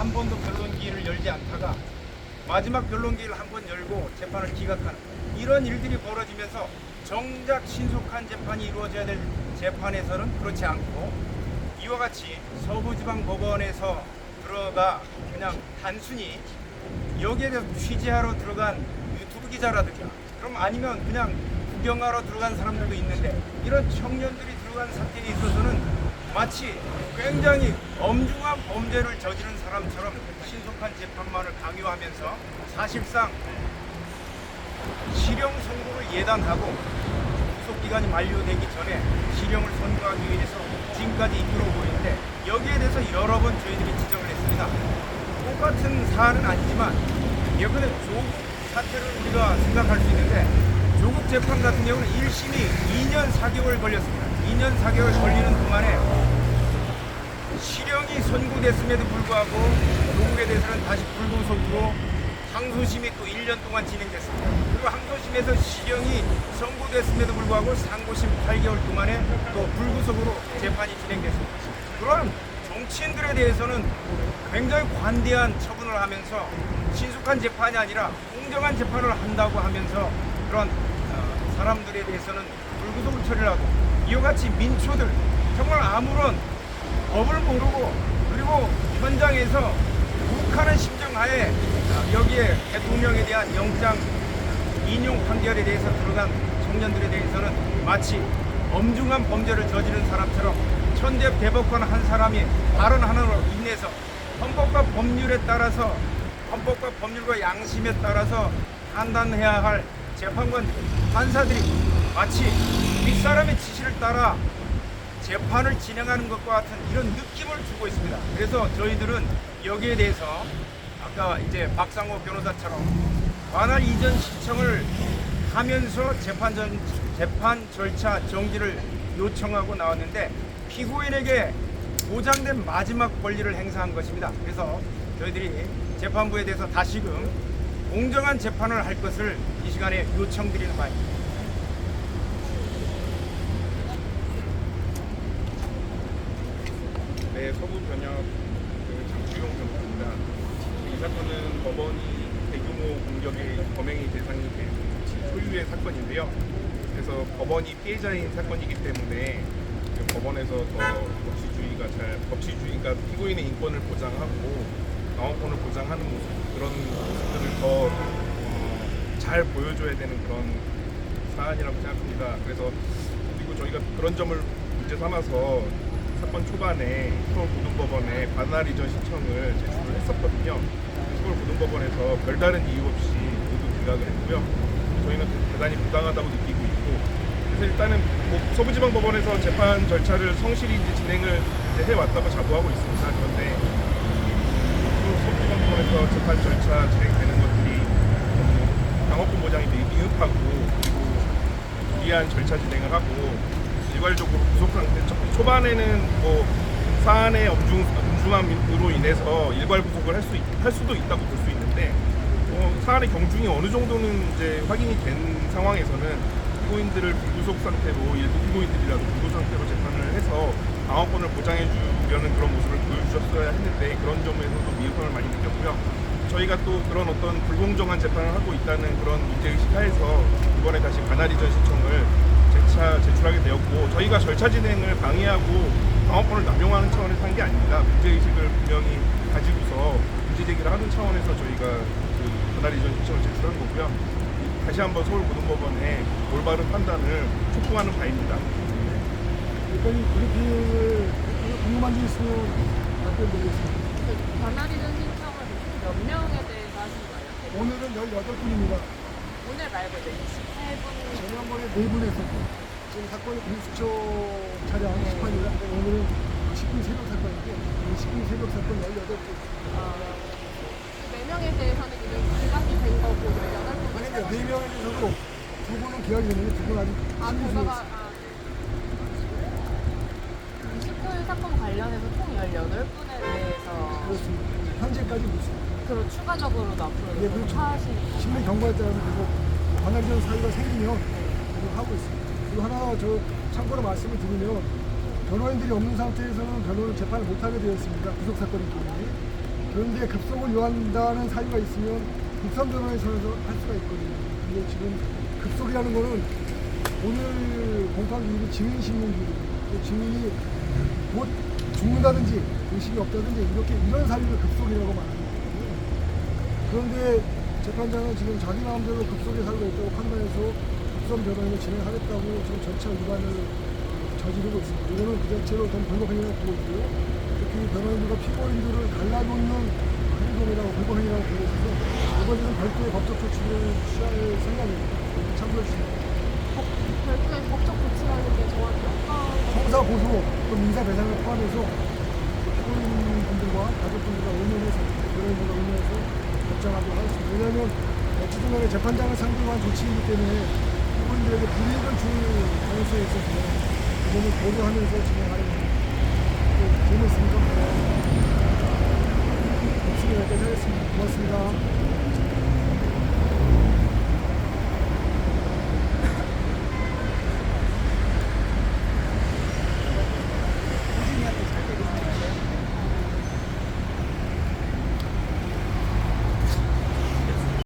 한 번도 변론기일을 열지 않다가 마지막 변론기일을 한 번 열고 재판을 기각하는 이런 일들이 벌어지면서 정작 신속한 재판이 이루어져야 될 재판에서는 그렇지 않고 이와 같이 서부지방법원에서 들어가 그냥 단순히 여기에 대해서 취재하러 들어간 유튜브 기자라든가 그럼 아니면 그냥 구경하러 들어간 사람들도 있는데 이런 청년들이 들어간 사태에 있어서는 마치 굉장히 엄중한 범죄를 저지른 사람처럼 신속한 재판만을 강요하면서 사실상 실형 선고를 예단하고 구속기간이 만료되기 전에 실형을 선고하기 위해서 지금까지 이끌어오고 있는데 여기에 대해서 여러 번 저희들이 지적을 했습니다. 똑같은 사안은 아니지만 예컨대 조국 사태를 우리가 생각할 수 있는데 조국 재판 같은 경우는 1심이 2년 4개월 걸렸습니다. 2년 4개월 걸리는 동안에 실형이 선고됐음에도 불구하고 조국에 대해서는 다시 불구속으로 항소심이 또 1년 동안 진행됐습니다. 그리고 항소심에서 실형이 선고됐음에도 불구하고 상고심 8개월 동안에 또 불구속으로 재판이 진행됐습니다. 그런 정치인들에 대해서는 굉장히 관대한 처분을 하면서 신속한 재판이 아니라 공정한 재판을 한다고 하면서 그런 사람들에 대해서는 불구속을 처리를 하고 이와 같이 민초들 정말 아무런 법을 모르고 그리고 현장에서 욱하는 심정하에 여기에 대통령에 대한 영장 인용 판결에 대해서 들어간 청년들에 대해서는 마치 엄중한 범죄를 저지른 사람처럼 천재 대법관 한 사람이 발언하는으로 인해서 헌법과 법률에 따라서 헌법과 법률과 양심에 따라서 판단해야 할 재판관들, 판사들이 마치 윗사람의 지시를 따라 재판을 진행하는 것과 같은 이런 느낌을 주고 있습니다. 그래서 저희들은 여기에 대해서 아까 이제 박상호 변호사처럼 관할 이전 신청을 하면서 재판 절차 정지를 요청하고 나왔는데 피고인에게 보장된 마지막 권리를 행사한 것입니다. 그래서 저희들이 재판부에 대해서 다시금 공정한 재판을 할 것을 이 시간에 요청드리는 바입니다. 네, 서부변협 장주용 변호사입니다. 이 사건은 법원이 대규모 공격의 범행의 대상이 된 소유의 사건인데요. 그래서 법원이 피해자인 사건이기 때문에 법원에서 더 법치주의가 피고인의 인권을 보장하고 방어권을 보장하는 모습, 그런 모습들을 더 잘 보여줘야 되는 그런 사안이라고 생각합니다. 그래서 그리고 저희가 그런 점을 문제 삼아서 사건 초반에 서울고등법원에 관할 이전 신청을 제출을 했었거든요. 서울고등법원에서 별다른 이유 없이 모두 기각을 했고요. 저희는 대단히 부당하다고 느끼고 있고, 그래서 일단은 서부지방법원에서 재판 절차를 성실히 이제 진행을 이제 해왔다고 자부하고 있습니다. 그런데 서부지방법원에서 재판 절차 진행되는 것들이 너무 방어권 보장이 미흡하고 그리고 무리한 절차 진행을 하고 일괄적으로 구속 상태, 초반에는 뭐 사안의 엄중함으로 인해서 일괄 구속을 할 수도 있다고 볼 수 있는데 사안의 경중이 어느 정도는 이제 확인이 된 상황에서는 피고인들을 불구속 상태로 일부 피고인들이라도 불구속 상태로 재판을 해서 방어권을 보장해 주려는 그런 모습을 보여주셨어야 했는데 그런 점에서도 미흡함을 많이 느꼈고요. 저희가 또 그런 어떤 불공정한 재판을 하고 있다는 그런 문제의식 하에서 이번에 다시 관할 이전 신청을 재차 제출하게 되었고, 저희가 절차 진행을 방해하고 방어권을 남용하는 차원에서 한 게 아닙니다. 문제의식을 분명히 가지고서 문제 제기를 하는 차원에서 저희가 그 관할 이전 신청을 제출한 거고요. 다시 한번 서울고등법원의 올바른 판단을 촉구하는 바입니다. 일단 이 브리핑을 궁금한 게 있으면 답변드리겠습니다. 관할 이전 신청을 몇 명에 대해서 하신 거예요? 오늘은 18분입니다. 오늘 말고 이제 28분. 지난번에 4분 했었고, 지금 사건이 공수처 차량 18일, 오늘은 19일 새벽 사건인데, 19일 새벽 사건 18분. 4명에 대해서는 지금 기각이 된 거고, 18분. 그러니까 4명에 대해서도 2분은 기각이 됐는데, 2분 아직 결과가 19일 사건 관련해서 총 18분에 대해서 그렇습니다. 현재까지 그렇습니다. 그리고 추가적으로도 앞으로 네, 그렇죠. 하시니까. 신뢰 경과에 따라서 계속 관할전 사유가 생기면 계속 하고 있습니다. 그리고 하나 참고로 말씀을 드리면 변호인들이 없는 상태에서는 변호를 재판을 못하게 되었습니다. 구속사건이기 때문에. 그런데 급속을 요한다는 사유가 있으면 국산변호에서도 할 수가 있거든요. 근데 지금 급속이라는 거는 오늘 공판기일이 증인신문기일이거든요. 그 증인이 곧 죽는다든지 의식이 없다든지 이런 사유를 급속이라고 말하는 거거든요. 그런데 재판장은 지금 자기 마음대로 급속의 사유가 있다고 판단해서 국선 변호인을 진행하겠다고 지금 절차 위반을 저지르고 있습니다. 이거는 그 자체로 전 불법행위라고 보고 있고요. 특히 변호인들과 피고인들을 갈라놓는 행동이라고 불법행위라고 보고 있어서 이번에는 별도의 법적 조치를 취할 생각입니다. 참고해 주시면 별도의 법적 조치라는 게 정확히 어떤 형사 고소 또 민사 배상을 포함해서 피고인분들과 가족분들과 의논해서 변호인들과 의논해서 결정하도록 하겠습니다. 왜냐하면 어쨌든 간에 재판장을 상대로 한 조치이기 때문에 피고인들에게 불이익을 줄 가능성이 있어서 이거는 고려하면서 진행하는 재미있습니까? 없으면 여기까지 하겠습니다. 고맙습니다.